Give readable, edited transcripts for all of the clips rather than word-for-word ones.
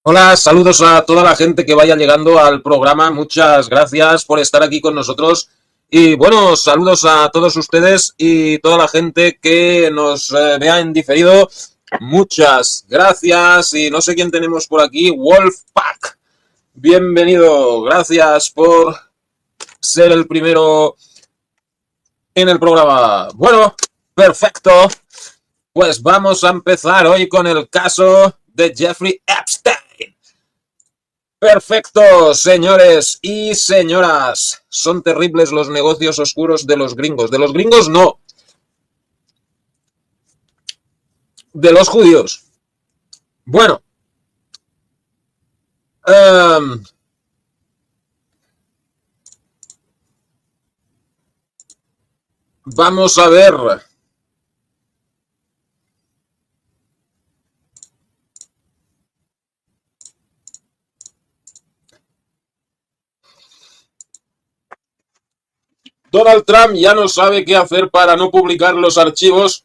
Hola, saludos a toda la gente que vaya llegando al programa. Muchas gracias por estar aquí con nosotros. Y bueno, saludos a todos ustedes y toda la gente que nos vea en diferido. Muchas gracias. Y no sé quién tenemos por aquí. Wolfpack. Bienvenido. Gracias por ser el primero en el programa. Bueno, perfecto. Pues vamos a empezar hoy con el caso de Jeffrey Epstein. Perfecto, señores y señoras. Son terribles los negocios oscuros de los gringos. De los gringos no. De los judíos. Bueno. Vamos a ver. Donald Trump ya no sabe qué hacer para no publicar los archivos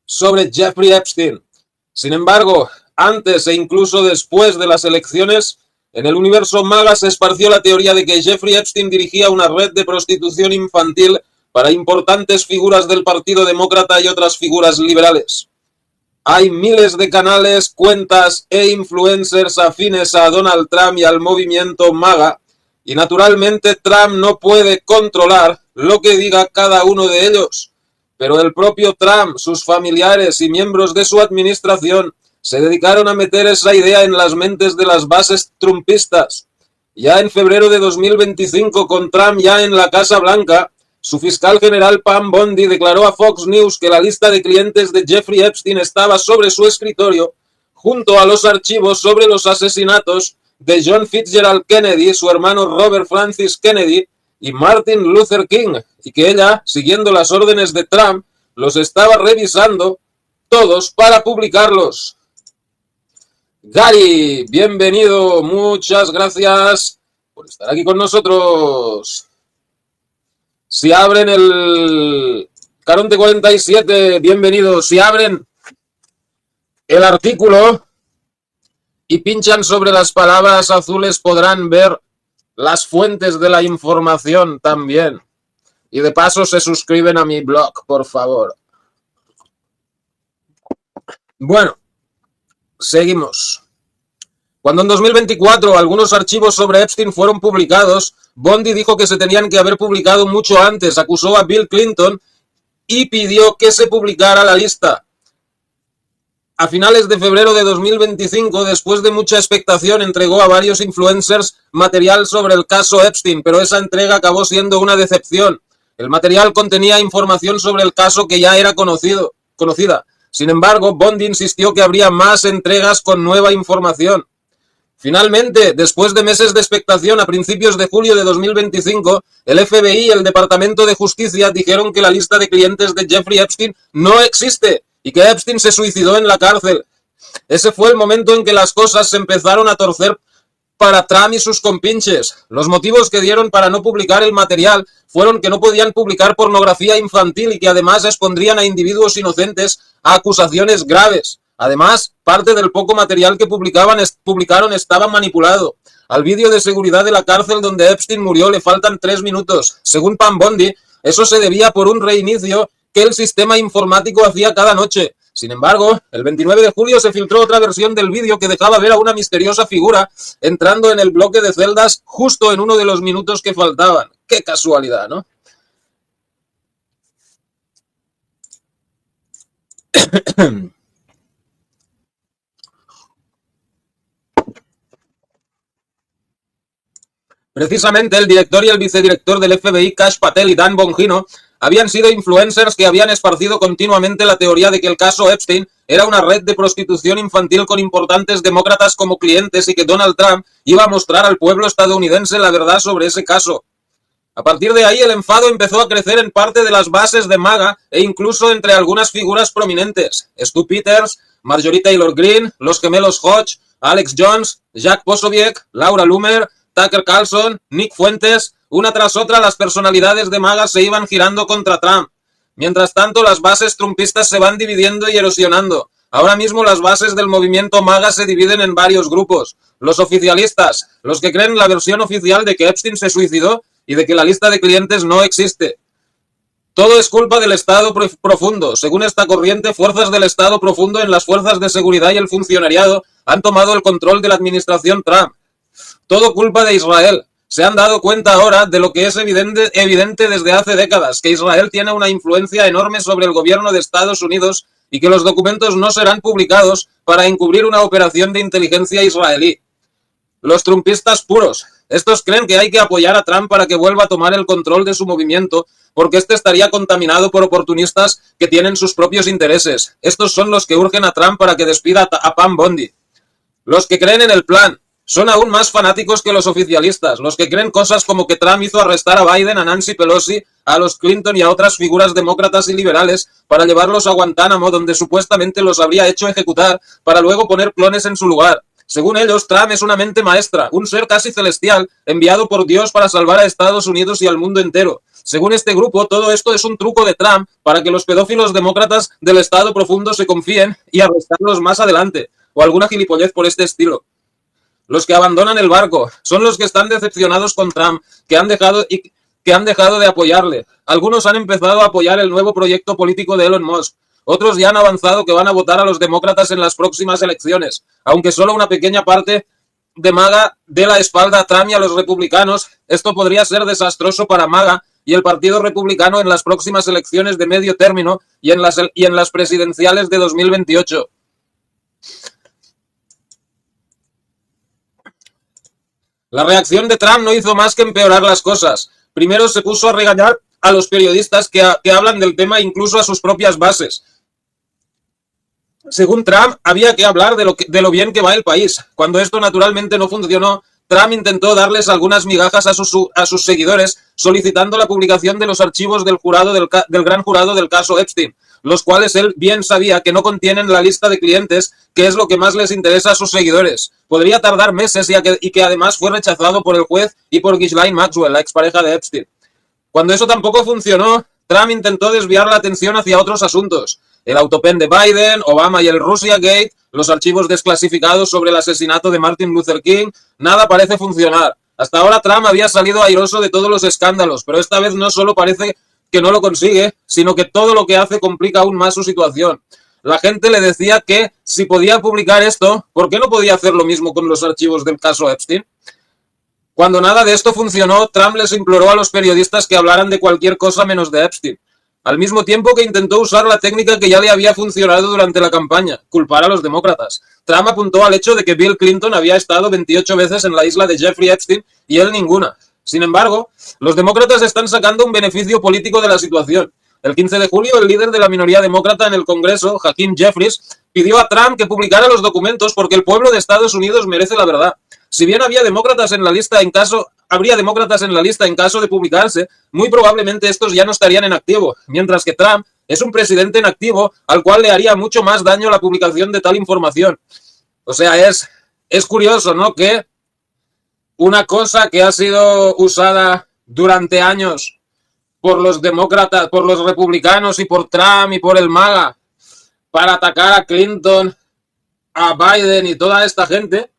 sobre Jeffrey Epstein. Sin embargo, antes e incluso después de las elecciones, en el universo MAGA se esparció la teoría de que Jeffrey Epstein dirigía una red de prostitución infantil para importantes figuras del Partido Demócrata y otras figuras liberales. Hay miles de canales, cuentas e influencers afines a Donald Trump y al movimiento MAGA, y naturalmente Trump no puede controlar lo que diga cada uno de ellos. Pero el propio Trump, sus familiares y miembros de su administración se dedicaron a meter esa idea en las mentes de las bases trumpistas. Ya en febrero de 2025, con Trump ya en la Casa Blanca, su fiscal general Pam Bondi declaró a Fox News que la lista de clientes de Jeffrey Epstein estaba sobre su escritorio, junto a los archivos sobre los asesinatos de John Fitzgerald Kennedy, su hermano Robert Francis Kennedy y Martin Luther King, y que ella, siguiendo las órdenes de Trump, los estaba revisando todos para publicarlos. Gary, bienvenido, muchas gracias por estar aquí con nosotros. Si abren el Caronte 47, bienvenido. Si abren el artículo y pinchan sobre las palabras azules podrán ver las fuentes de la información también. Y de paso se suscriben a mi blog, por favor. Bueno, seguimos. Cuando en 2024 algunos archivos sobre Epstein fueron publicados, Bondi dijo que se tenían que haber publicado mucho antes, acusó a Bill Clinton y pidió que se publicara la lista. A finales de febrero de 2025, después de mucha expectación, entregó a varios influencers material sobre el caso Epstein, pero esa entrega acabó siendo una decepción. El material contenía información sobre el caso que ya era conocida. Sin embargo, Bondi insistió que habría más entregas con nueva información. Finalmente, después de meses de expectación, a principios de julio de 2025, el FBI y el Departamento de Justicia dijeron que la lista de clientes de Jeffrey Epstein no existe y que Epstein se suicidó en la cárcel. Ese fue el momento en que las cosas se empezaron a torcer para Trump y sus compinches. Los motivos que dieron para no publicar el material fueron que no podían publicar pornografía infantil y que además expondrían a individuos inocentes a acusaciones graves. Además, parte del poco material que publicaron estaba manipulado. Al vídeo de seguridad de la cárcel donde Epstein murió le faltan 3 minutos. Según Pam Bondi, eso se debía por un reinicio que el sistema informático hacía cada noche. Sin embargo, el 29 de julio se filtró otra versión del vídeo que dejaba ver a una misteriosa figura entrando en el bloque de celdas justo en uno de los minutos que faltaban. ¡Qué casualidad!, ¿no? Precisamente el director y el vicedirector del FBI, Kash Patel y Dan Bongino, habían sido influencers que habían esparcido continuamente la teoría de que el caso Epstein era una red de prostitución infantil con importantes demócratas como clientes y que Donald Trump iba a mostrar al pueblo estadounidense la verdad sobre ese caso. A partir de ahí el enfado empezó a crecer en parte de las bases de MAGA e incluso entre algunas figuras prominentes. Stu Peters, Marjorie Taylor Greene, los gemelos Hodge, Alex Jones, Jack Posobiec, Laura Loomer, Tucker Carlson, Nick Fuentes, una tras otra las personalidades de MAGA se iban girando contra Trump. Mientras tanto, las bases trumpistas se van dividiendo y erosionando. Ahora mismo las bases del movimiento MAGA se dividen en varios grupos. Los oficialistas, los que creen la versión oficial de que Epstein se suicidó y de que la lista de clientes no existe. Todo es culpa del Estado profundo. Según esta corriente, fuerzas del Estado profundo en las fuerzas de seguridad y el funcionariado han tomado el control de la administración Trump. Todo culpa de Israel. Se han dado cuenta ahora de lo que es evidente desde hace décadas, que Israel tiene una influencia enorme sobre el gobierno de Estados Unidos y que los documentos no serán publicados para encubrir una operación de inteligencia israelí. Los trumpistas puros. Estos creen que hay que apoyar a Trump para que vuelva a tomar el control de su movimiento, porque este estaría contaminado por oportunistas que tienen sus propios intereses. Estos son los que urgen a Trump para que despida a Pam Bondi. Los que creen en el plan son aún más fanáticos que los oficialistas, los que creen cosas como que Trump hizo arrestar a Biden, a Nancy Pelosi, a los Clinton y a otras figuras demócratas y liberales para llevarlos a Guantánamo, donde supuestamente los habría hecho ejecutar para luego poner clones en su lugar. Según ellos, Trump es una mente maestra, un ser casi celestial, enviado por Dios para salvar a Estados Unidos y al mundo entero. Según este grupo, todo esto es un truco de Trump para que los pedófilos demócratas del Estado profundo se confíen y arrestarlos más adelante, o alguna gilipollez por este estilo. Los que abandonan el barco son los que están decepcionados con Trump, que han dejado de apoyarle. Algunos han empezado a apoyar el nuevo proyecto político de Elon Musk. Otros ya han avanzado que van a votar a los demócratas en las próximas elecciones, aunque solo una pequeña parte de MAGA dé la espalda a Trump y a los republicanos. Esto podría ser desastroso para MAGA y el Partido Republicano en las próximas elecciones de medio término y en las presidenciales de 2028. La reacción de Trump no hizo más que empeorar las cosas. Primero se puso a regañar a los periodistas que hablan del tema, incluso a sus propias bases. Según Trump, había que hablar de lo bien que va el país. Cuando esto naturalmente no funcionó, Trump intentó darles algunas migajas a sus seguidores, solicitando la publicación de los archivos del gran jurado del caso Epstein, los cuales él bien sabía que no contienen la lista de clientes, que es lo que más les interesa a sus seguidores. Podría tardar meses y que además fue rechazado por el juez y por Ghislaine Maxwell, la expareja de Epstein. Cuando eso tampoco funcionó, Trump intentó desviar la atención hacia otros asuntos. El autopen de Biden, Obama y el Russia Gate, los archivos desclasificados sobre el asesinato de Martin Luther King, nada parece funcionar. Hasta ahora Trump había salido airoso de todos los escándalos, pero esta vez no solo parece que no lo consigue, sino que todo lo que hace complica aún más su situación. La gente le decía que si podía publicar esto, ¿por qué no podía hacer lo mismo con los archivos del caso Epstein? Cuando nada de esto funcionó, Trump les imploró a los periodistas que hablaran de cualquier cosa menos de Epstein, al mismo tiempo que intentó usar la técnica que ya le había funcionado durante la campaña, culpar a los demócratas. Trump apuntó al hecho de que Bill Clinton había estado 28 veces en la isla de Jeffrey Epstein y él ninguna. Sin embargo, los demócratas están sacando un beneficio político de la situación. El 15 de julio, el líder de la minoría demócrata en el Congreso, Hakeem Jeffries, pidió a Trump que publicara los documentos porque el pueblo de Estados Unidos merece la verdad. Si bien habría demócratas en la lista en caso de publicarse, muy probablemente estos ya no estarían en activo, mientras que Trump es un presidente en activo al cual le haría mucho más daño la publicación de tal información. O sea, es curioso, ¿no? Que una cosa que ha sido usada durante años por los demócratas, por los republicanos y por Trump y por el MAGA para atacar a Clinton, a Biden y toda esta gente,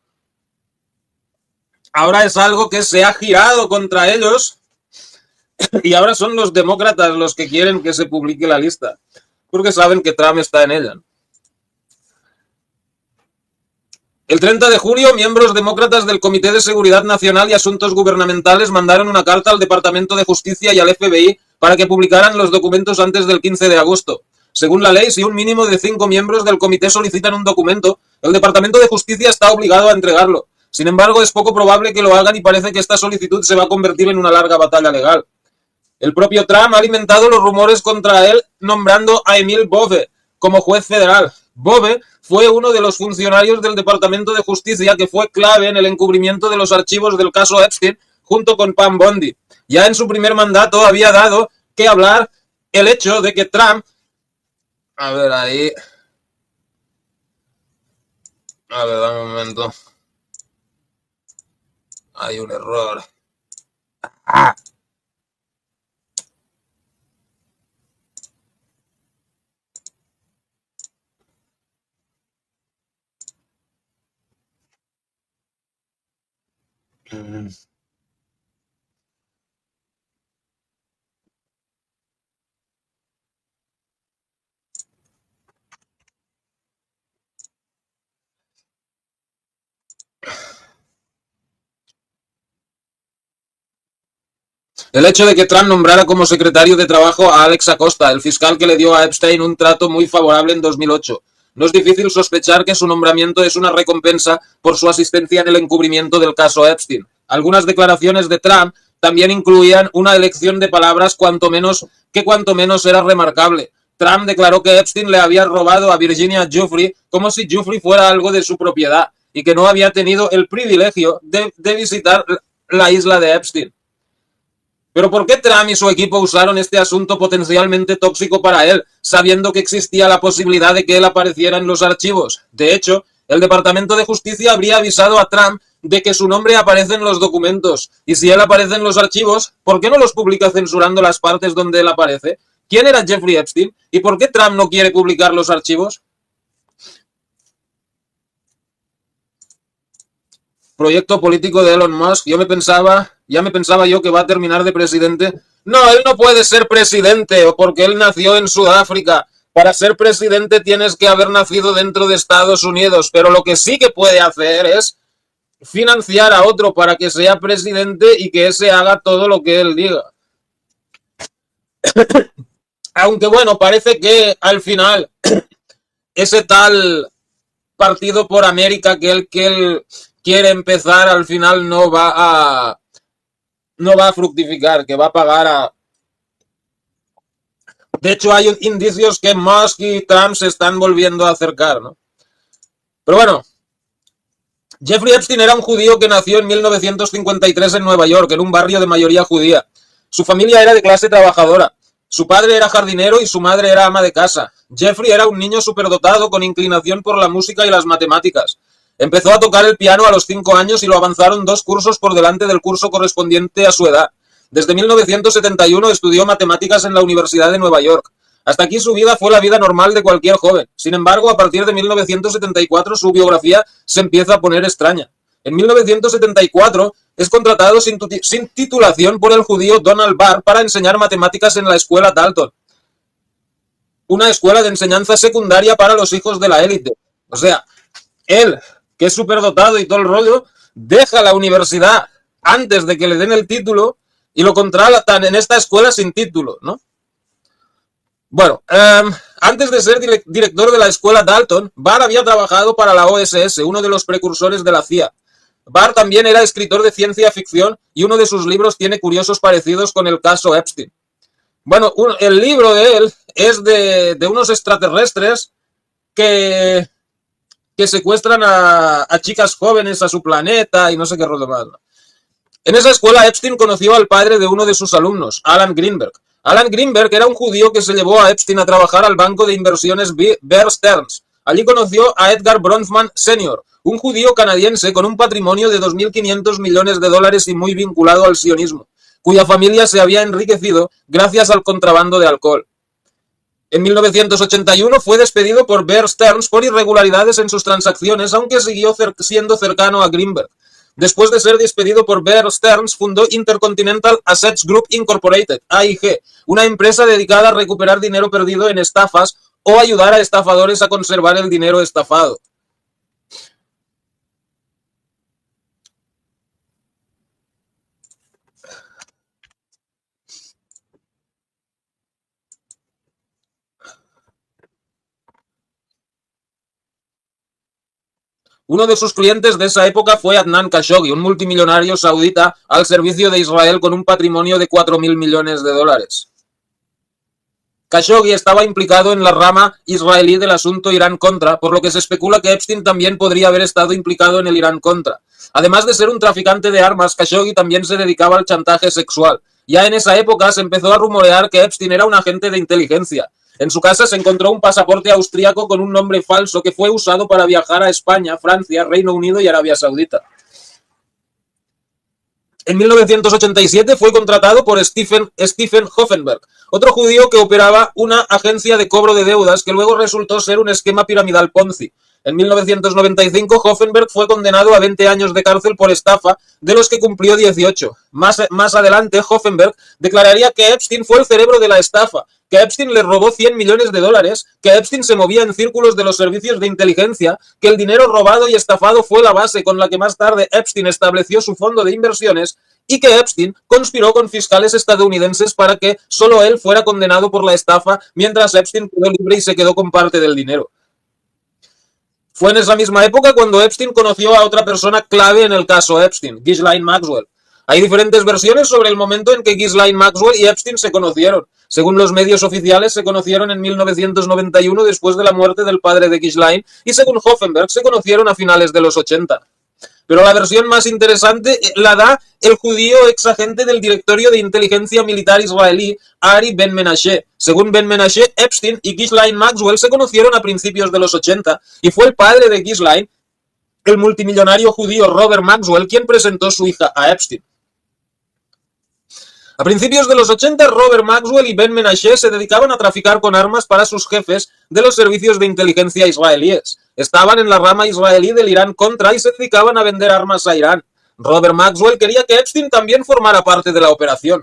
ahora es algo que se ha girado contra ellos y ahora son los demócratas los que quieren que se publique la lista, porque saben que Trump está en ella. El 30 de julio, miembros demócratas del Comité de Seguridad Nacional y Asuntos Gubernamentales mandaron una carta al Departamento de Justicia y al FBI para que publicaran los documentos antes del 15 de agosto. Según la ley, si un mínimo de 5 miembros del comité solicitan un documento, el Departamento de Justicia está obligado a entregarlo. Sin embargo, es poco probable que lo hagan y parece que esta solicitud se va a convertir en una larga batalla legal. El propio Trump ha alimentado los rumores contra él nombrando a Emil Bove como juez federal. Bove fue uno de los funcionarios del Departamento de Justicia que fue clave en el encubrimiento de los archivos del caso Epstein junto con Pam Bondi. Ya en su primer mandato había dado que hablar el hecho de que Trump... A ver, ahí... A ver, dame un momento. Hay un error. ¡Ah! El hecho de que Trump nombrara como secretario de Trabajo a Alex Acosta, el fiscal que le dio a Epstein un trato muy favorable en 2008. No es difícil sospechar que su nombramiento es una recompensa por su asistencia en el encubrimiento del caso Epstein. Algunas declaraciones de Trump también incluían una elección de palabras cuanto menos era remarcable. Trump declaró que Epstein le había robado a Virginia Giuffre como si Giuffre fuera algo de su propiedad y que no había tenido el privilegio de visitar la isla de Epstein. Pero ¿por qué Trump y su equipo usaron este asunto potencialmente tóxico para él, sabiendo que existía la posibilidad de que él apareciera en los archivos? De hecho, el Departamento de Justicia habría avisado a Trump de que su nombre aparece en los documentos. Y si él aparece en los archivos, ¿por qué no los publica censurando las partes donde él aparece? ¿Quién era Jeffrey Epstein? ¿Y por qué Trump no quiere publicar los archivos? Proyecto político de Elon Musk. Ya me pensaba yo que va a terminar de presidente. No, él no puede ser presidente porque él nació en Sudáfrica. Para ser presidente tienes que haber nacido dentro de Estados Unidos, pero lo que sí que puede hacer es financiar a otro para que sea presidente y que ese haga todo lo que él diga. Aunque bueno, parece que al final ese tal Partido por América que él quiere empezar al final no va a fructificar, que va a pagar a... De hecho, hay indicios que Musk y Trump se están volviendo a acercar, ¿no? Pero bueno, Jeffrey Epstein era un judío que nació en 1953 en Nueva York, en un barrio de mayoría judía. Su familia era de clase trabajadora. Su padre era jardinero y su madre era ama de casa. Jeffrey era un niño superdotado con inclinación por la música y las matemáticas. Empezó a tocar el piano a los 5 años y lo avanzaron 2 cursos por delante del curso correspondiente a su edad. Desde 1971 estudió matemáticas en la Universidad de Nueva York. Hasta aquí su vida fue la vida normal de cualquier joven. Sin embargo, a partir de 1974 su biografía se empieza a poner extraña. En 1974 es contratado sin titulación por el judío Donald Barr para enseñar matemáticas en la escuela Dalton, una escuela de enseñanza secundaria para los hijos de la élite. O sea, él, que es superdotado y todo el rollo, deja la universidad antes de que le den el título y lo contratan en esta escuela sin título, ¿no? Bueno, antes de ser director de la escuela Dalton, Barr había trabajado para la OSS, uno de los precursores de la CIA. Barr también era escritor de ciencia ficción y uno de sus libros tiene curiosos parecidos con el caso Epstein. Bueno, el libro de él es de unos extraterrestres que secuestran a chicas jóvenes a su planeta y no sé qué rollo más. En esa escuela Epstein conoció al padre de uno de sus alumnos, Alan Greenberg. Alan Greenberg era un judío que se llevó a Epstein a trabajar al banco de inversiones Bear Stearns. Allí conoció a Edgar Bronfman Sr., un judío canadiense con un patrimonio de 2.500 millones de dólares y muy vinculado al sionismo, cuya familia se había enriquecido gracias al contrabando de alcohol. En 1981 fue despedido por Bear Stearns por irregularidades en sus transacciones, aunque siguió siendo cercano a Greenberg. Después de ser despedido por Bear Stearns, fundó Intercontinental Assets Group Incorporated, AIG, una empresa dedicada a recuperar dinero perdido en estafas o ayudar a estafadores a conservar el dinero estafado. Uno de sus clientes de esa época fue Adnan Khashoggi, un multimillonario saudita al servicio de Israel con un patrimonio de 4.000 millones de dólares. Khashoggi estaba implicado en la rama israelí del asunto Irán-Contra, por lo que se especula que Epstein también podría haber estado implicado en el Irán-Contra. Además de ser un traficante de armas, Khashoggi también se dedicaba al chantaje sexual. Ya en esa época se empezó a rumorear que Epstein era un agente de inteligencia. En su casa se encontró un pasaporte austríaco con un nombre falso que fue usado para viajar a España, Francia, Reino Unido y Arabia Saudita. En 1987 fue contratado por Stephen Hoffenberg, otro judío que operaba una agencia de cobro de deudas que luego resultó ser un esquema piramidal Ponzi. En 1995, Hoffenberg fue condenado a 20 años de cárcel por estafa, de los que cumplió 18. Más adelante, Hoffenberg declararía que Epstein fue el cerebro de la estafa, que Epstein le robó 100 millones de dólares, que Epstein se movía en círculos de los servicios de inteligencia, que el dinero robado y estafado fue la base con la que más tarde Epstein estableció su fondo de inversiones, y que Epstein conspiró con fiscales estadounidenses para que solo él fuera condenado por la estafa, mientras Epstein quedó libre y se quedó con parte del dinero. Fue en esa misma época cuando Epstein conoció a otra persona clave en el caso Epstein, Ghislaine Maxwell. Hay diferentes versiones sobre el momento en que Ghislaine Maxwell y Epstein se conocieron. Según los medios oficiales, se conocieron en 1991 después de la muerte del padre de Ghislaine, y según Hoffenberg se conocieron a finales de los 80. Pero la versión más interesante la da el judío exagente del Directorio de Inteligencia Militar israelí, Ari Ben Menashe. Según Ben Menashe, Epstein y Ghislaine Maxwell se conocieron a principios de los 80 y fue el padre de Ghislaine, el multimillonario judío Robert Maxwell, quien presentó su hija a Epstein. A principios de los 80, Robert Maxwell y Ben Menashe se dedicaban a traficar con armas para sus jefes de los servicios de inteligencia israelíes. Estaban en la rama israelí del Irán-Contra y se dedicaban a vender armas a Irán. Robert Maxwell quería que Epstein también formara parte de la operación.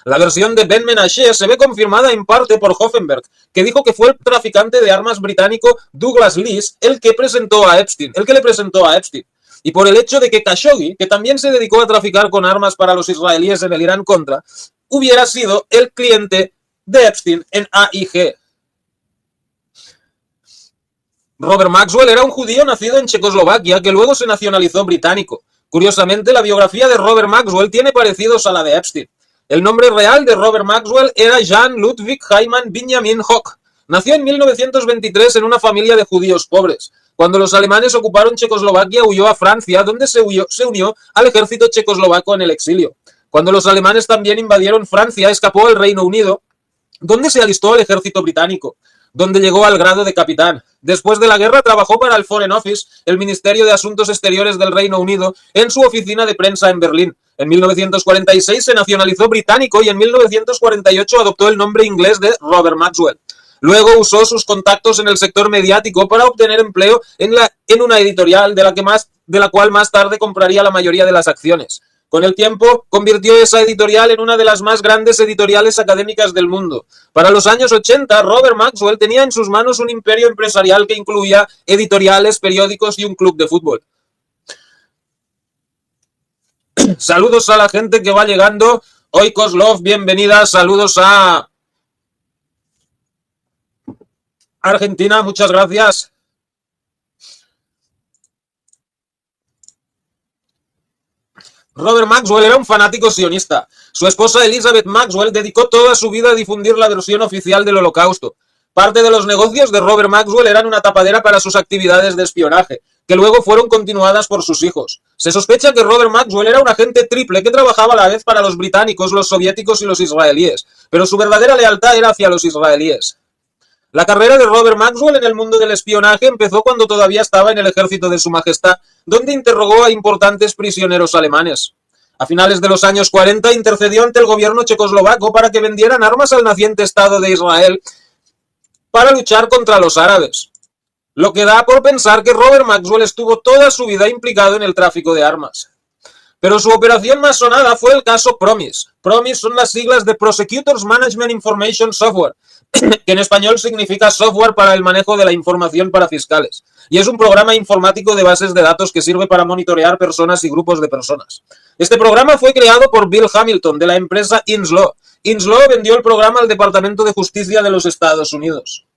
La versión de Ben Menashe se ve confirmada en parte por Hoffenberg, que dijo que fue el traficante de armas británico Douglas Lees el que le presentó a Epstein. Y por el hecho de que Khashoggi, que también se dedicó a traficar con armas para los israelíes en el Irán-Contra, hubiera sido el cliente de Epstein en AIG. Robert Maxwell era un judío nacido en Checoslovaquia que luego se nacionalizó británico. Curiosamente, la biografía de Robert Maxwell tiene parecidos a la de Epstein. El nombre real de Robert Maxwell era Jan Ludwig Heimann Benjamin Hock. Nació en 1923 en una familia de judíos pobres. Cuando los alemanes ocuparon Checoslovaquia, huyó a Francia, donde se unió al ejército checoslovaco en el exilio. Cuando los alemanes también invadieron Francia, escapó al Reino Unido, donde se alistó al ejército británico, donde llegó al grado de capitán. Después de la guerra trabajó para el Foreign Office, el Ministerio de Asuntos Exteriores del Reino Unido, en su oficina de prensa en Berlín. En 1946 se nacionalizó británico y en 1948 adoptó el nombre inglés de Robert Maxwell. Luego usó sus contactos en el sector mediático para obtener empleo en una editorial de la cual más tarde compraría la mayoría de las acciones. Con el tiempo, convirtió esa editorial en una de las más grandes editoriales académicas del mundo. Para los años 80, Robert Maxwell tenía en sus manos un imperio empresarial que incluía editoriales, periódicos y un club de fútbol. Saludos a la gente que va llegando. Hoy Koslov, bienvenida. Saludos a Argentina, muchas gracias. Robert Maxwell era un fanático sionista. Su esposa Elizabeth Maxwell dedicó toda su vida a difundir la versión oficial del Holocausto. Parte de los negocios de Robert Maxwell eran una tapadera para sus actividades de espionaje, que luego fueron continuadas por sus hijos. Se sospecha que Robert Maxwell era un agente triple que trabajaba a la vez para los británicos, los soviéticos y los israelíes, pero su verdadera lealtad era hacia los israelíes. La carrera de Robert Maxwell en el mundo del espionaje empezó cuando todavía estaba en el ejército de Su Majestad, donde interrogó a importantes prisioneros alemanes. A finales de los años 40 intercedió ante el gobierno checoslovaco para que vendieran armas al naciente Estado de Israel para luchar contra los árabes, lo que da por pensar que Robert Maxwell estuvo toda su vida implicado en el tráfico de armas. Pero su operación más sonada fue el caso PROMIS. PROMIS son las siglas de Prosecutors Management Information Software, que en español significa software para el manejo de la información para fiscales, y es un programa informático de bases de datos que sirve para monitorear personas y grupos de personas. Este programa fue creado por Bill Hamilton, de la empresa Inslaw. Inslaw vendió el programa al Departamento de Justicia de los Estados Unidos.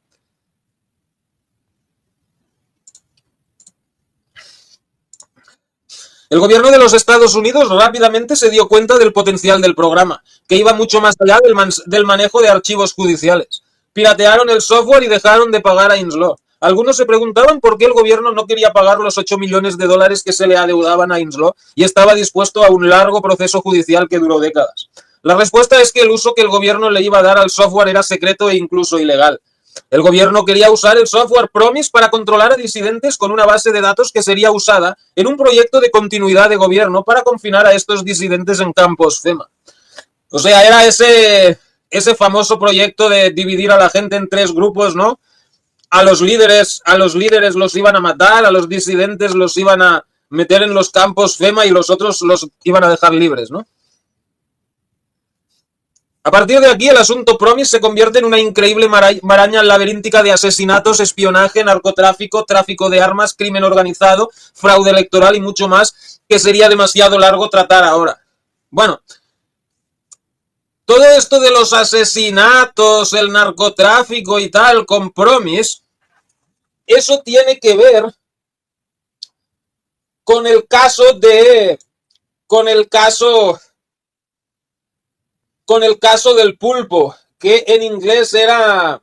El gobierno de los Estados Unidos rápidamente se dio cuenta del potencial del programa, que iba mucho más allá del manejo de archivos judiciales. Piratearon el software y dejaron de pagar a Inslaw. Algunos se preguntaban por qué el gobierno no quería pagar los 8 millones de dólares que se le adeudaban a Inslaw y estaba dispuesto a un largo proceso judicial que duró décadas. La respuesta es que el uso que el gobierno le iba a dar al software era secreto e incluso ilegal. El gobierno quería usar el software PROMIS para controlar a disidentes con una base de datos que sería usada en un proyecto de continuidad de gobierno para confinar a estos disidentes en campos FEMA. O sea, era ese famoso proyecto de dividir a la gente en 3 grupos, ¿no? a los líderes los iban a matar, a los disidentes los iban a meter en los campos FEMA y los otros los iban a dejar libres, ¿no? A partir de aquí, el asunto Promise se convierte en una increíble maraña laberíntica de asesinatos, espionaje, narcotráfico, tráfico de armas, crimen organizado, fraude electoral y mucho más, que sería demasiado largo tratar ahora. Bueno, todo esto de los asesinatos, el narcotráfico y tal, con Promise, eso tiene que ver con el caso del pulpo, que en inglés era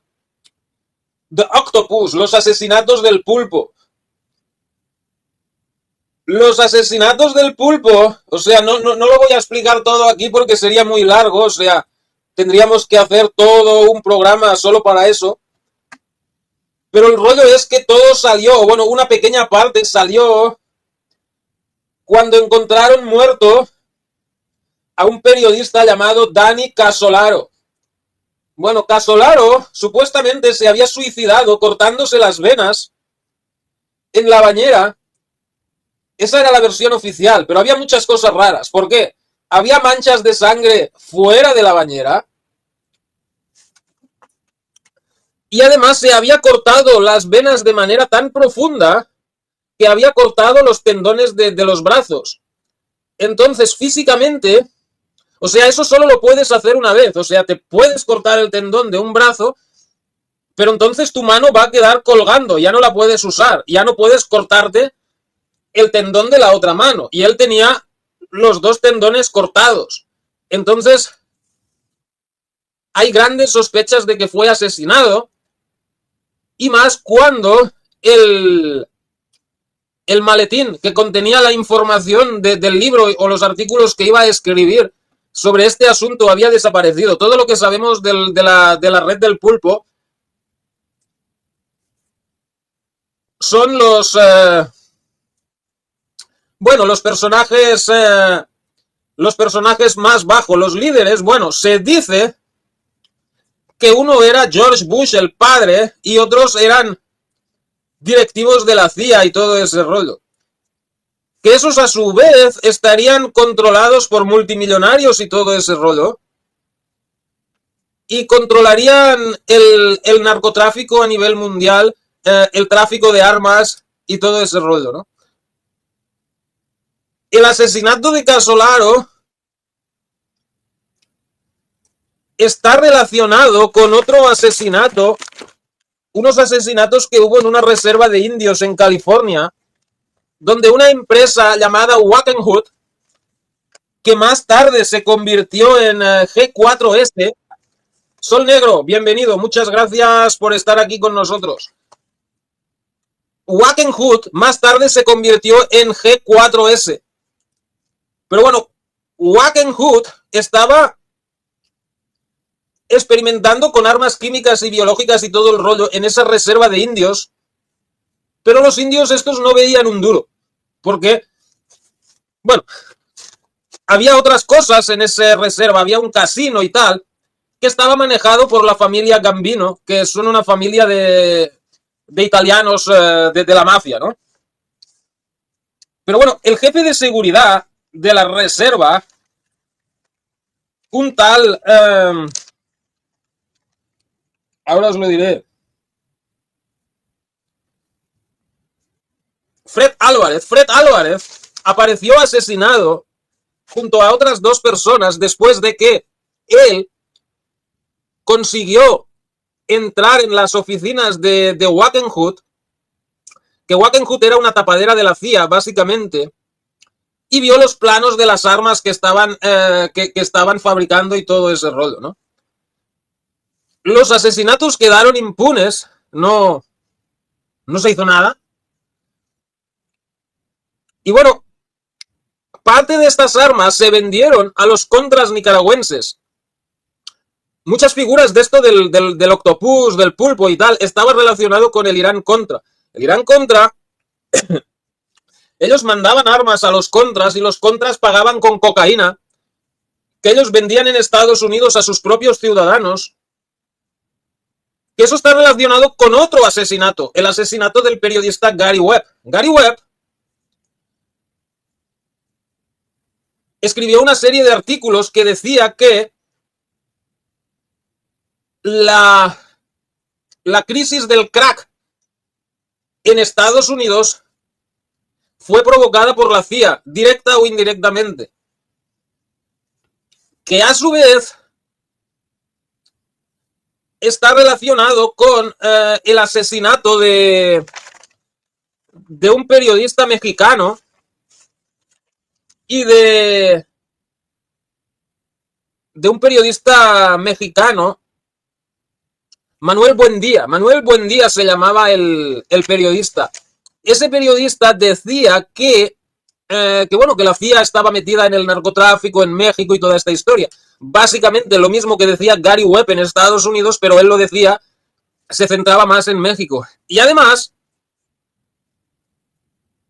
The Octopus, los asesinatos del pulpo. Los asesinatos del pulpo, o sea, no lo voy a explicar todo aquí porque sería muy largo, o sea, tendríamos que hacer todo un programa solo para eso. Pero el rollo es que todo salió, bueno, una pequeña parte salió cuando encontraron muerto a un periodista llamado Dani Casolaro. Bueno, Casolaro supuestamente se había suicidado cortándose las venas en la bañera. Esa era la versión oficial, pero había muchas cosas raras. ¿Por qué? Había manchas de sangre fuera de la bañera. Y además se había cortado las venas de manera tan profunda que había cortado los tendones de los brazos. Entonces, físicamente, o sea, eso solo lo puedes hacer una vez. O sea, te puedes cortar el tendón de un brazo, pero entonces tu mano va a quedar colgando, ya no la puedes usar, ya no puedes cortarte el tendón de la otra mano. Y él tenía los dos tendones cortados. Entonces, hay grandes sospechas de que fue asesinado. Y más cuando el maletín que contenía la información del libro o los artículos que iba a escribir sobre este asunto había desaparecido. Todo lo que sabemos de la red del pulpo son los personajes más bajos, los líderes. Bueno, se dice que uno era George Bush, el padre, y otros eran directivos de la CIA y todo ese rollo. Que esos a su vez estarían controlados por multimillonarios y todo ese rollo. Y controlarían el narcotráfico a nivel mundial, el tráfico de armas y todo ese rollo, ¿no? El asesinato de Casolaro está relacionado con otro asesinato, unos asesinatos que hubo en una reserva de indios en California, donde una empresa llamada Wackenhut, que más tarde se convirtió en G4S, Sol Negro, bienvenido, muchas gracias por estar aquí con nosotros. Wackenhut más tarde se convirtió en G4S. Pero bueno, Wackenhut estaba experimentando con armas químicas y biológicas y todo el rollo en esa reserva de indios, pero los indios estos no veían un duro, porque, bueno, había otras cosas en esa reserva, había un casino y tal, que estaba manejado por la familia Gambino, que son una familia de italianos de la mafia, ¿no? Pero bueno, el jefe de seguridad de la reserva, un tal... ahora os lo diré. Fred Álvarez apareció asesinado junto a otras dos personas después de que él consiguió entrar en las oficinas de Wackenhut, que Wackenhut era una tapadera de la CIA, básicamente, y vio los planos de las armas que estaban fabricando y todo ese rollo, ¿no? Los asesinatos quedaron impunes, no se hizo nada. Y bueno, parte de estas armas se vendieron a los contras nicaragüenses. Muchas figuras de esto del octopus, del pulpo y tal, estaba relacionado con el Irán Contra. El Irán Contra, ellos mandaban armas a los contras y los contras pagaban con cocaína que ellos vendían en Estados Unidos a sus propios ciudadanos. que eso está relacionado con otro asesinato, el asesinato del periodista Gary Webb. Gary Webb escribió una serie de artículos que decía que la crisis del crack en Estados Unidos fue provocada por la CIA, directa o indirectamente. Que a su vez está relacionado con el asesinato de un periodista mexicano y de un periodista mexicano, Manuel Buendía. Manuel Buendía se llamaba el periodista. Ese periodista decía que la CIA estaba metida en el narcotráfico en México y toda esta historia. Básicamente lo mismo que decía Gary Webb en Estados Unidos, pero él lo decía, se centraba más en México. Y además,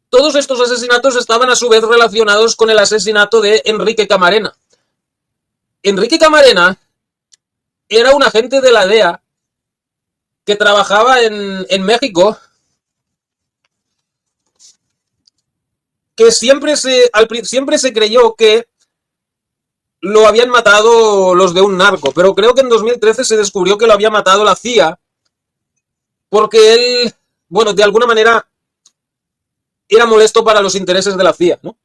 todos estos asesinatos estaban a su vez relacionados con el asesinato de Enrique Camarena. Enrique Camarena era un agente de la DEA que trabajaba en México, que siempre se creyó que lo habían matado los de un narco, pero creo que en 2013 se descubrió que lo había matado la CIA, porque él, bueno, de alguna manera era molesto para los intereses de la CIA, ¿no?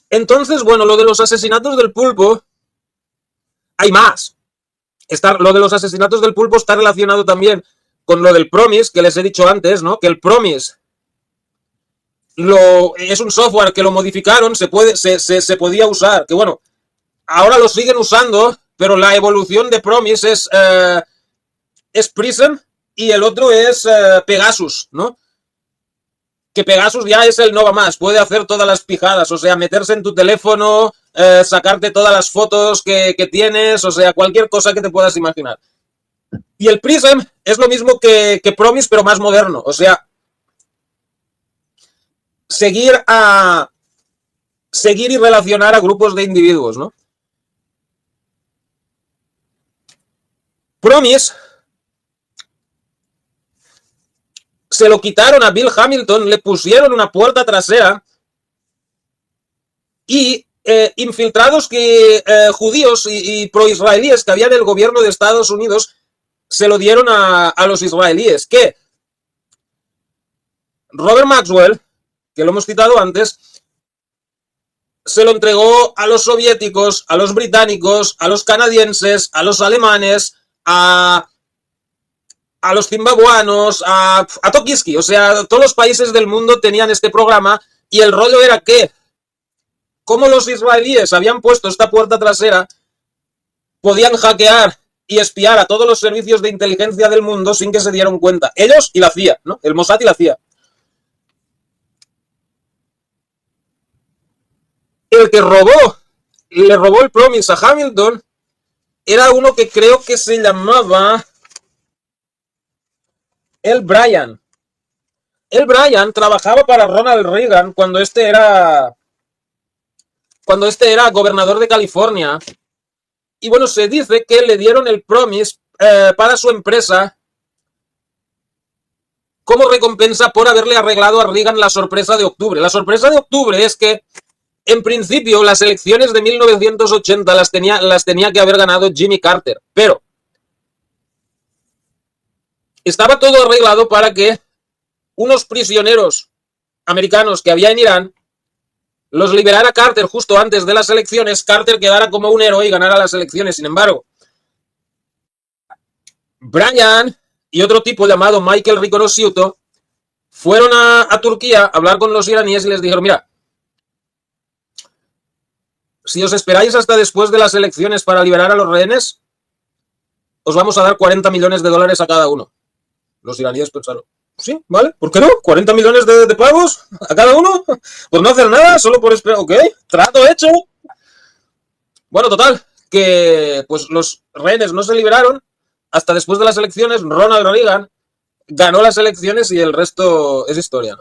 Entonces, bueno, lo de los asesinatos del pulpo, hay más. Lo de los asesinatos del pulpo está relacionado también con lo del Promise, que les he dicho antes, ¿no? Que el Promise es un software que lo modificaron, se podía usar, que bueno, ahora lo siguen usando, pero la evolución de Promise es Prism y el otro es Pegasus, ¿no? Que Pegasus ya es el no va más, puede hacer todas las pijadas, o sea, meterse en tu teléfono, sacarte todas las fotos que tienes, o sea, cualquier cosa que te puedas imaginar. Y el Prism es lo mismo que Promise, pero más moderno, o sea, seguir y relacionar a grupos de individuos, ¿no? Promise se lo quitaron a Bill Hamilton, le pusieron una puerta trasera y infiltrados judíos y proisraelíes que había del gobierno de Estados Unidos se lo dieron a los israelíes. Que Robert Maxwell, que lo hemos citado antes, se lo entregó a los soviéticos, a los británicos, a los canadienses, a los alemanes, a los zimbabuanos, a Tokiski, o sea, todos los países del mundo tenían este programa y el rollo era que, como los israelíes habían puesto esta puerta trasera, podían hackear y espiar a todos los servicios de inteligencia del mundo sin que se dieran cuenta. Ellos y la CIA, ¿no? El Mossad y la CIA. El que le robó el Promise a Hamilton era uno que creo que se llamaba El Bryan. El Bryan trabajaba para Ronald Reagan cuando este era gobernador de California. Y bueno, se dice que le dieron el Promise para su empresa como recompensa por haberle arreglado a Reagan la sorpresa de octubre. La sorpresa de octubre es que, en principio, las elecciones de 1980 las tenía que haber ganado Jimmy Carter, pero estaba todo arreglado para que unos prisioneros americanos que había en Irán los liberara Carter justo antes de las elecciones, Carter quedara como un héroe y ganara las elecciones. Sin embargo, Bryan y otro tipo llamado Michael Riconosciuto fueron a Turquía a hablar con los iraníes y les dijeron, mira, si os esperáis hasta después de las elecciones para liberar a los rehenes, os vamos a dar 40 millones de dólares a cada uno. Los iraníes pensaron, sí, ¿vale? ¿Por qué no? 40 millones de pavos a cada uno. Pues no hacer nada, solo por esperar. Ok, trato hecho. Bueno, total, que pues los rehenes no se liberaron hasta después de las elecciones. Ronald Reagan ganó las elecciones y el resto es historia.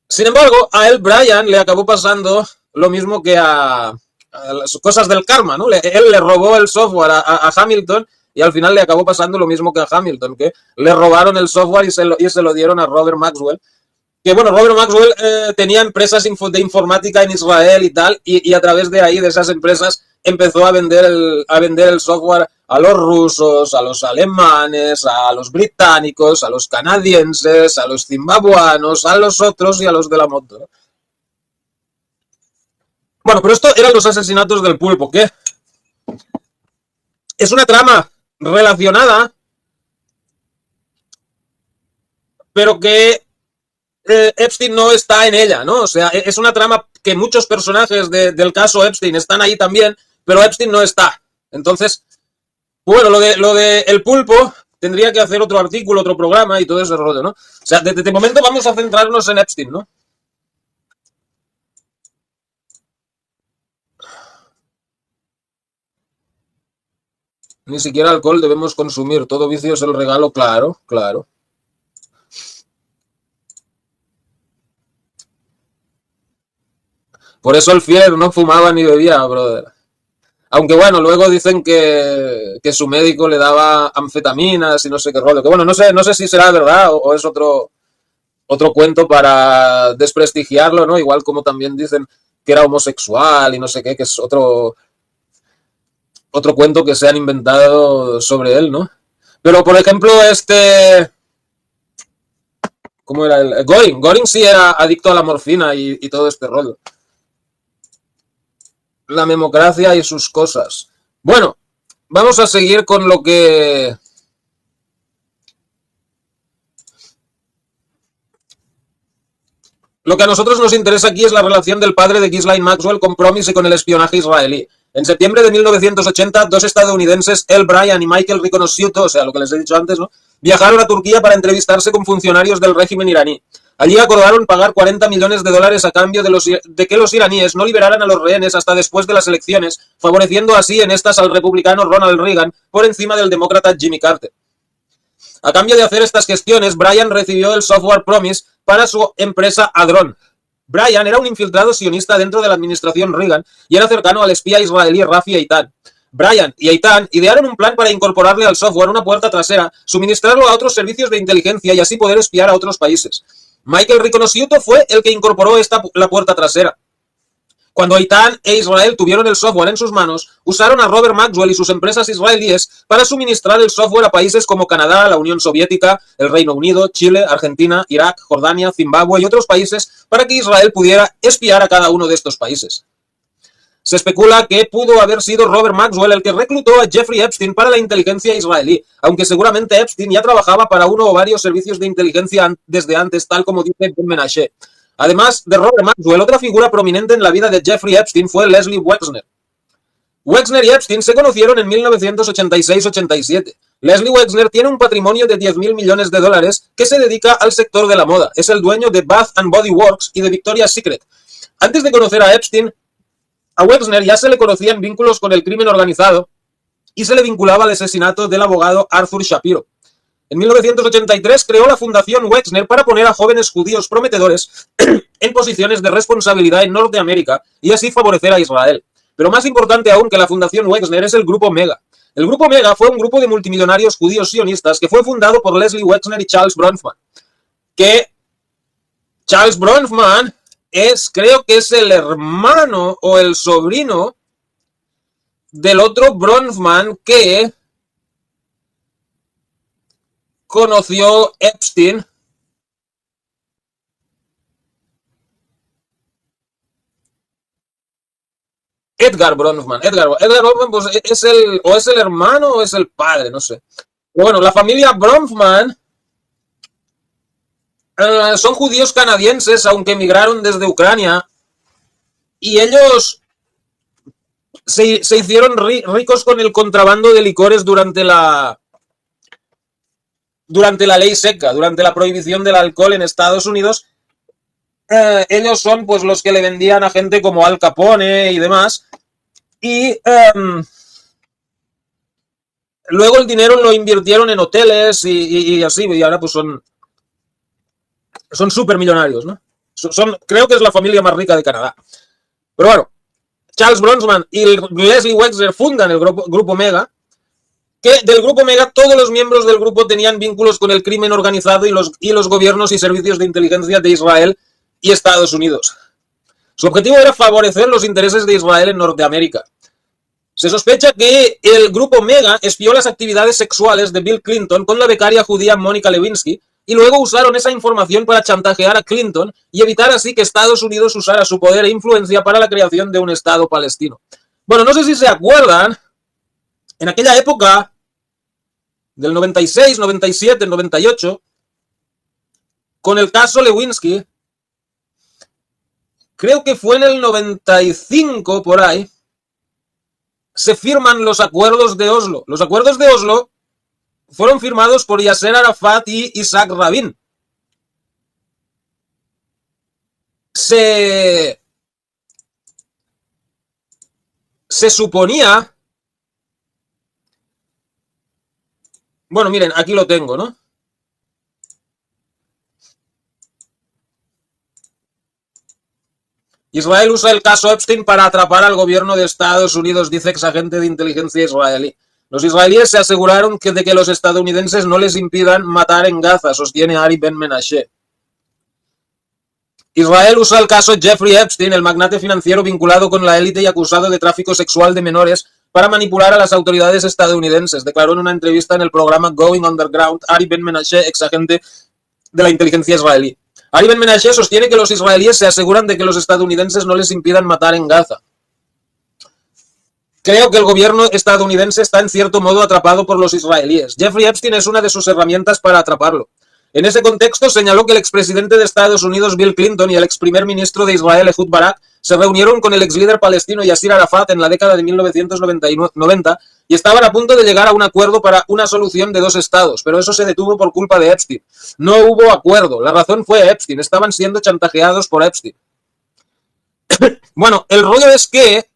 Sin embargo, a él Bryan le acabó pasando lo mismo que a las cosas del karma, ¿no? Él le robó el software a Hamilton y al final le acabó pasando lo mismo que a Hamilton, que le robaron el software y se lo dieron a Robert Maxwell. Que bueno, Robert Maxwell tenía empresas de informática en Israel y tal, y a través de ahí, de esas empresas, empezó a vender el software a los rusos, a los alemanes, a los británicos, a los canadienses, a los zimbabuanos, a los otros y a los de la moto. Bueno, pero esto eran los asesinatos del pulpo, que es una trama relacionada, pero que Epstein no está en ella, ¿no? O sea, es una trama que muchos personajes del caso Epstein están ahí también, pero Epstein no está. Entonces, bueno, lo de el pulpo tendría que hacer otro artículo, otro programa y todo ese rollo, ¿no? O sea, de momento vamos a centrarnos en Epstein, ¿no? Ni siquiera alcohol debemos consumir, todo vicio es el regalo, claro, claro. Por eso el Fier no fumaba ni bebía, brother. Aunque bueno, luego dicen que su médico le daba anfetaminas y no sé qué rollo. Que bueno, no sé si será verdad o es otro cuento para desprestigiarlo, ¿no? Igual como también dicen que era homosexual y no sé qué, que es otro cuento que se han inventado sobre él, ¿no? Pero por ejemplo, ¿cómo era? Goring. Goring sí era adicto a la morfina y todo este rollo. La memocracia y sus cosas. Bueno, vamos a seguir con lo que... Lo que a nosotros nos interesa aquí es la relación del padre de Ghislaine Maxwell con Promise y con el espionaje israelí. En septiembre de 1980, dos estadounidenses, Elle Bryan y Michael Riconosciuto, o sea, lo que les he dicho antes, ¿no?, viajaron a Turquía para entrevistarse con funcionarios del régimen iraní. Allí acordaron pagar 40 millones de dólares a cambio de que los iraníes no liberaran a los rehenes hasta después de las elecciones, favoreciendo así en estas al republicano Ronald Reagan por encima del demócrata Jimmy Carter. A cambio de hacer estas gestiones, Bryan recibió el software Promise para su empresa Hadron. Bryan era un infiltrado sionista dentro de la administración Reagan y era cercano al espía israelí Rafi Eitan. Bryan y Eitan idearon un plan para incorporarle al software una puerta trasera, suministrarlo a otros servicios de inteligencia y así poder espiar a otros países. Michael Riconosciuto fue el que incorporó la puerta trasera. Cuando Eitan e Israel tuvieron el software en sus manos, usaron a Robert Maxwell y sus empresas israelíes para suministrar el software a países como Canadá, la Unión Soviética, el Reino Unido, Chile, Argentina, Irak, Jordania, Zimbabue y otros países para que Israel pudiera espiar a cada uno de estos países. Se especula que pudo haber sido Robert Maxwell el que reclutó a Jeffrey Epstein para la inteligencia israelí, aunque seguramente Epstein ya trabajaba para uno o varios servicios de inteligencia desde antes, tal como dice Ben Menashe. Además de Robert Maxwell, otra figura prominente en la vida de Jeffrey Epstein fue Leslie Wexner. Wexner y Epstein se conocieron en 1986-87. Leslie Wexner tiene un patrimonio de 10.000 millones de dólares que se dedica al sector de la moda. Es el dueño de Bath and Body Works y de Victoria's Secret. Antes de conocer a Epstein, a Wexner ya se le conocían vínculos con el crimen organizado y se le vinculaba al asesinato del abogado Arthur Shapiro. En 1983 creó la Fundación Wexner para poner a jóvenes judíos prometedores en posiciones de responsabilidad en Norteamérica y así favorecer a Israel. Pero más importante aún que la Fundación Wexner es el Grupo Mega. El Grupo Mega fue un grupo de multimillonarios judíos sionistas que fue fundado por Leslie Wexner y Charles Bronfman. Que Charles Bronfman creo que es el hermano o el sobrino del otro Bronfman que conoció Epstein. Edgar Bronfman. Edgar Bronfman pues, es el hermano o es el padre, no sé. Bueno, la familia Bronfman son judíos canadienses, aunque emigraron desde Ucrania. Y ellos se hicieron ricos con el contrabando de licores durante la ley seca, durante la prohibición del alcohol en Estados Unidos. Ellos son pues los que le vendían a gente como Al Capone y demás. Y luego el dinero lo invirtieron en hoteles y así, y ahora pues son súper millonarios, ¿no? Creo que es la familia más rica de Canadá. Pero bueno, Charles Bronfman y Leslie Wexner fundan el grupo Mega, que del grupo Mega todos los miembros del grupo tenían vínculos con el crimen organizado y los gobiernos y servicios de inteligencia de Israel y Estados Unidos. Su objetivo era favorecer los intereses de Israel en Norteamérica. Se sospecha que el grupo Mega espió las actividades sexuales de Bill Clinton con la becaria judía Mónica Lewinsky y luego usaron esa información para chantajear a Clinton y evitar así que Estados Unidos usara su poder e influencia para la creación de un Estado palestino. Bueno, no sé si se acuerdan, en aquella época del 96, 97, 98, con el caso Lewinsky, creo que fue en el 95 por ahí, se firman los acuerdos de Oslo. Los acuerdos de Oslo fueron firmados por Yasser Arafat y Isaac Rabin. Se suponía... Bueno, miren, aquí lo tengo, ¿no? Israel usa el caso Epstein para atrapar al gobierno de Estados Unidos, dice exagente de inteligencia israelí. Los israelíes se aseguraron de que los estadounidenses no les impidan matar en Gaza, sostiene Ari Ben Menashe. Israel usa el caso Jeffrey Epstein, el magnate financiero vinculado con la élite y acusado de tráfico sexual de menores, para manipular a las autoridades estadounidenses, declaró en una entrevista en el programa Going Underground Ari Ben Menashe, exagente de la inteligencia israelí. Ari Ben Menashe sostiene que los israelíes se aseguran de que los estadounidenses no les impidan matar en Gaza. Creo que el gobierno estadounidense está en cierto modo atrapado por los israelíes. Jeffrey Epstein es una de sus herramientas para atraparlo. En ese contexto señaló que el expresidente de Estados Unidos Bill Clinton y el ex primer ministro de Israel Ehud Barak se reunieron con el ex líder palestino Yasser Arafat en la década de 1990 y estaban a punto de llegar a un acuerdo para una solución de dos estados, pero eso se detuvo por culpa de Epstein. No hubo acuerdo, la razón fue Epstein, estaban siendo chantajeados por Epstein. Bueno, el rollo es que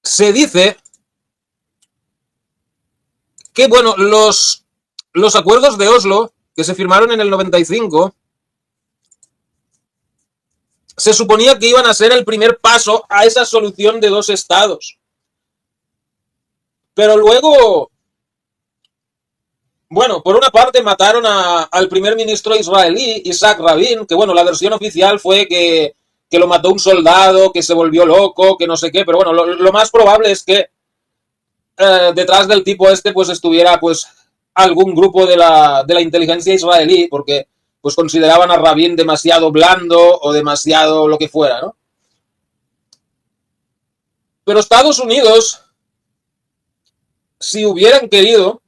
se dice que, bueno, los acuerdos de Oslo, que se firmaron en el 95, se suponía que iban a ser el primer paso a esa solución de dos estados. Pero luego, bueno, por una parte mataron al primer ministro israelí, Isaac Rabin, que bueno, la versión oficial fue que lo mató un soldado, que se volvió loco, que no sé qué, pero bueno, lo más probable es que detrás del tipo este pues estuviera pues algún grupo de la inteligencia israelí, porque pues consideraban a Rabin demasiado blando o demasiado lo que fuera, ¿no? Pero Estados Unidos, si hubieran querido,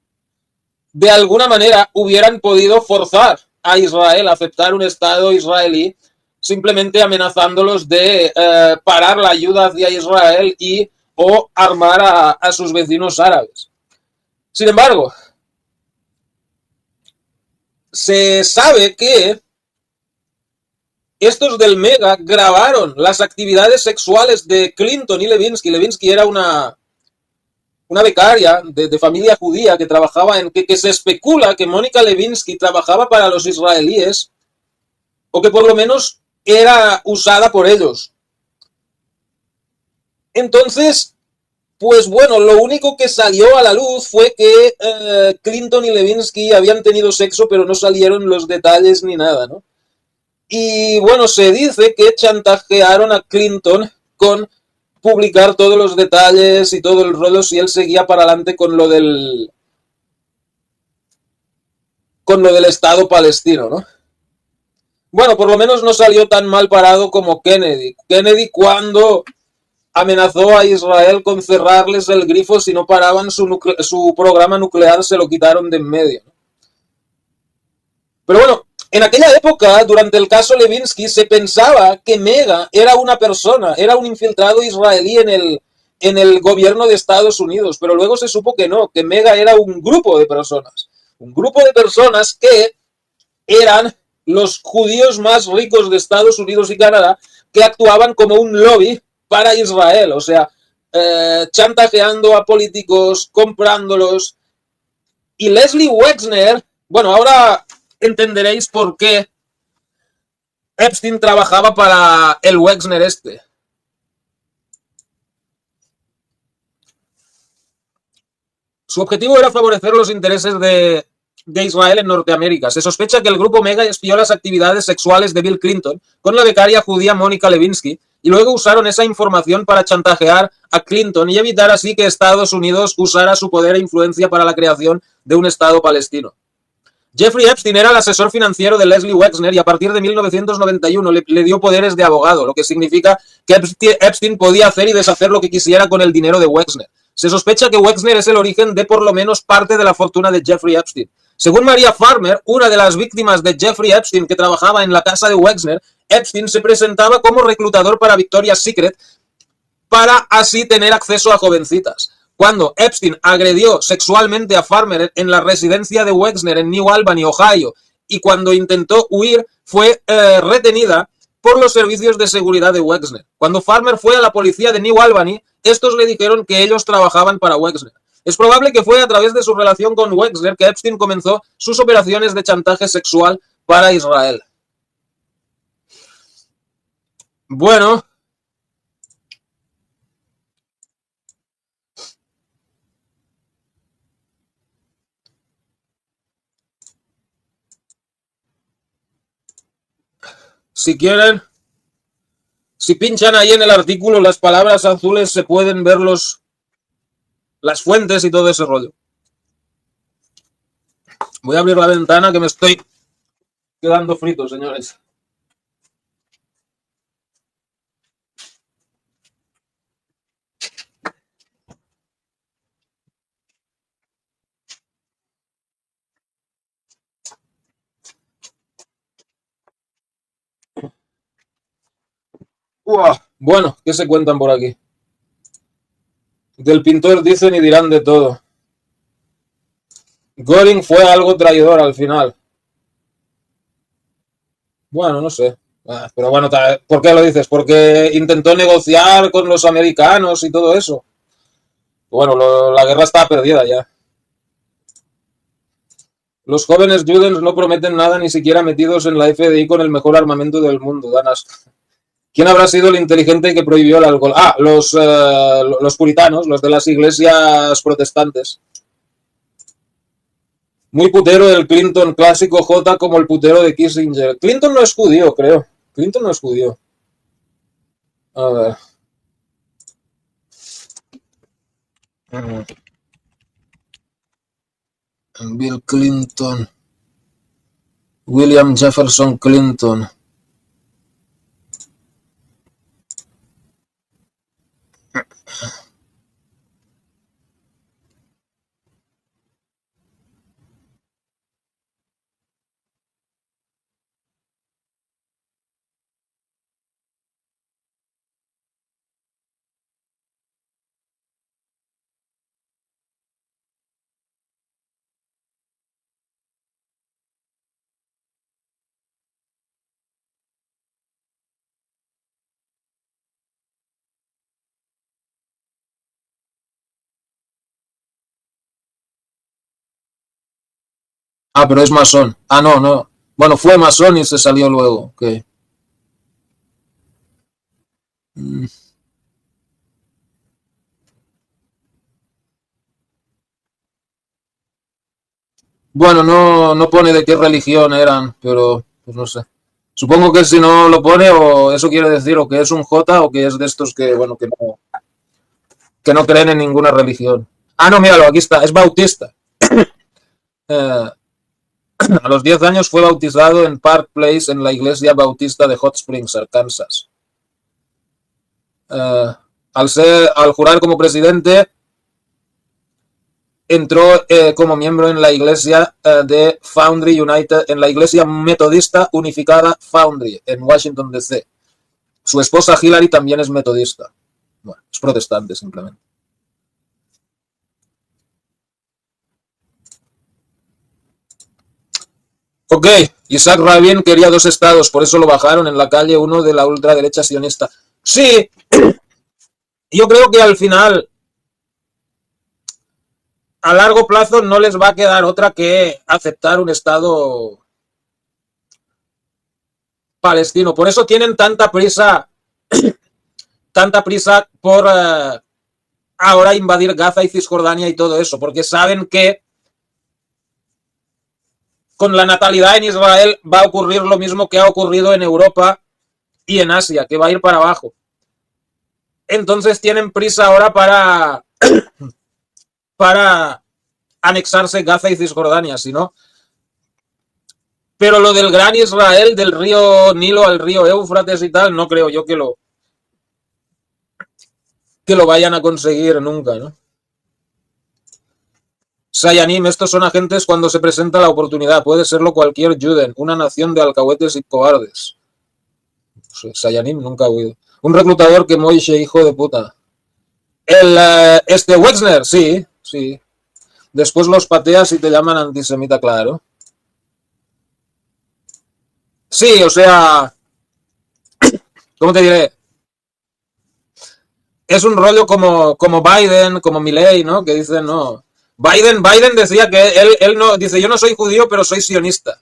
de alguna manera hubieran podido forzar a Israel a aceptar un Estado israelí, simplemente amenazándolos de parar la ayuda hacia Israel y o armar a sus vecinos árabes. Sin embargo, se sabe que estos del Mega grabaron las actividades sexuales de Clinton y Lewinsky. Lewinsky era una becaria de familia judía que trabajaba que se especula que Mónica Lewinsky trabajaba para los israelíes, o que por lo menos era usada por ellos. Entonces, pues bueno, lo único que salió a la luz fue que Clinton y Lewinsky habían tenido sexo, pero no salieron los detalles ni nada, ¿no? Y bueno, se dice que chantajearon a Clinton con publicar todos los detalles y todo el rollo si él seguía para adelante con lo del Estado palestino, ¿no? Bueno, por lo menos no salió tan mal parado como Kennedy. Kennedy, cuando amenazó a Israel con cerrarles el grifo si no paraban su programa nuclear, se lo quitaron de en medio, ¿no? Pero bueno, en aquella época, durante el caso Lewinsky, se pensaba que Mega era una persona, era un infiltrado israelí en el gobierno de Estados Unidos, pero luego se supo que no, que Mega era un grupo de personas que eran los judíos más ricos de Estados Unidos y Canadá, que actuaban como un lobby para Israel, o sea, chantajeando a políticos, comprándolos. Y Leslie Wexner, bueno, ahora entenderéis por qué Epstein trabajaba para el Wexner este. Su objetivo era favorecer los intereses de Israel en Norteamérica. Se sospecha que el grupo Mega espió las actividades sexuales de Bill Clinton con la becaria judía Mónica Lewinsky y luego usaron esa información para chantajear a Clinton y evitar así que Estados Unidos usara su poder e influencia para la creación de un Estado palestino. Jeffrey Epstein era el asesor financiero de Leslie Wexner y a partir de 1991 le dio poderes de abogado, lo que significa que Epstein podía hacer y deshacer lo que quisiera con el dinero de Wexner. Se sospecha que Wexner es el origen de por lo menos parte de la fortuna de Jeffrey Epstein. Según Maria Farmer, una de las víctimas de Jeffrey Epstein que trabajaba en la casa de Wexner, Epstein se presentaba como reclutador para Victoria's Secret para así tener acceso a jovencitas. Cuando Epstein agredió sexualmente a Farmer en la residencia de Wexner en New Albany, Ohio, y cuando intentó huir, fue retenida por los servicios de seguridad de Wexner. Cuando Farmer fue a la policía de New Albany, estos le dijeron que ellos trabajaban para Wexner. Es probable que fue a través de su relación con Wexner que Epstein comenzó sus operaciones de chantaje sexual para Israel. Bueno, si quieren, si pinchan ahí en el artículo las palabras azules se pueden ver las fuentes y todo ese rollo. Voy a abrir la ventana que me estoy quedando frito, señores. Bueno, ¿qué se cuentan por aquí? Del pintor dicen y dirán de todo. Göring fue algo traidor al final. Bueno, no sé. Pero bueno, ¿por qué lo dices? Porque intentó negociar con los americanos y todo eso. Bueno, la guerra estaba perdida ya. Los jóvenes Judens no prometen nada ni siquiera metidos en la FDI con el mejor armamento del mundo, Danas. ¿Quién habrá sido el inteligente que prohibió el alcohol? Los puritanos, los de las iglesias protestantes. Muy putero el Clinton clásico J como el putero de Kissinger. Clinton no es judío, creo. Clinton no es judío. A ver. Bill Clinton. William Jefferson Clinton. Pero es masón. No. Bueno, fue masón y se salió luego. Okay. Bueno, no pone de qué religión eran, pero pues no sé. Supongo que si no lo pone, o eso quiere decir o que es un J o que es de estos que, bueno, que no creen en ninguna religión. No, míralo, aquí está, es bautista. A los 10 años fue bautizado en Park Place en la iglesia bautista de Hot Springs, Arkansas. Al jurar como presidente, entró como miembro en la iglesia de Foundry United, en la iglesia metodista unificada Foundry, en Washington, D.C. Su esposa Hillary también es metodista. Bueno, es protestante simplemente. Ok, Isaac Rabin quería 2 estados, por eso lo bajaron en la calle 1 de la ultraderecha sionista. Sí, yo creo que al final, a largo plazo, no les va a quedar otra que aceptar un estado palestino. Por eso tienen tanta prisa por ahora invadir Gaza y Cisjordania y todo eso, porque saben que con la natalidad en Israel va a ocurrir lo mismo que ha ocurrido en Europa y en Asia, que va a ir para abajo. Entonces tienen prisa ahora para anexarse Gaza y Cisjordania, si no. Pero lo del gran Israel, del río Nilo al río Éufrates y tal, no creo yo que lo vayan a conseguir nunca, ¿no? Sayanim, estos son agentes cuando se presenta la oportunidad. Puede serlo cualquier Juden, una nación de alcahuetes y cobardes. Sayanim, nunca he oído. Un reclutador que Moishe, hijo de puta. Este Wexner, sí, sí. Después los pateas y te llaman antisemita, claro. Sí, o sea, ¿cómo te diré? Es un rollo como Biden, como Milei, ¿no? Que dicen, no. Biden decía que él no, dice, yo no soy judío, pero soy sionista.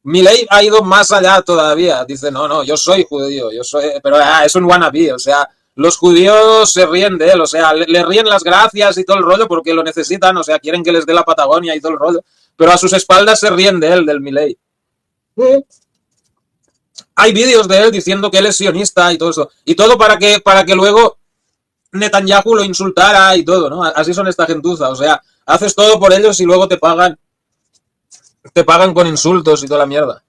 Milei ha ido más allá todavía. Dice, no, yo soy judío, yo soy, pero es un wannabe, o sea, los judíos se ríen de él, o sea, le ríen las gracias y todo el rollo porque lo necesitan, o sea, quieren que les dé la Patagonia y todo el rollo, pero a sus espaldas se ríen de él, del Milei. Hay vídeos de él diciendo que él es sionista y todo eso, y todo para que luego Netanyahu lo insultara y todo, ¿no? Así son esta gentuza, o sea, haces todo por ellos y luego te pagan con insultos y toda la mierda.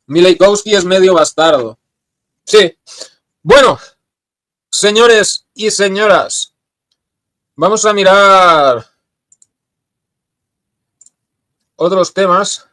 Mileikowski es medio bastardo. Sí. Bueno, señores y señoras, vamos a mirar otros temas.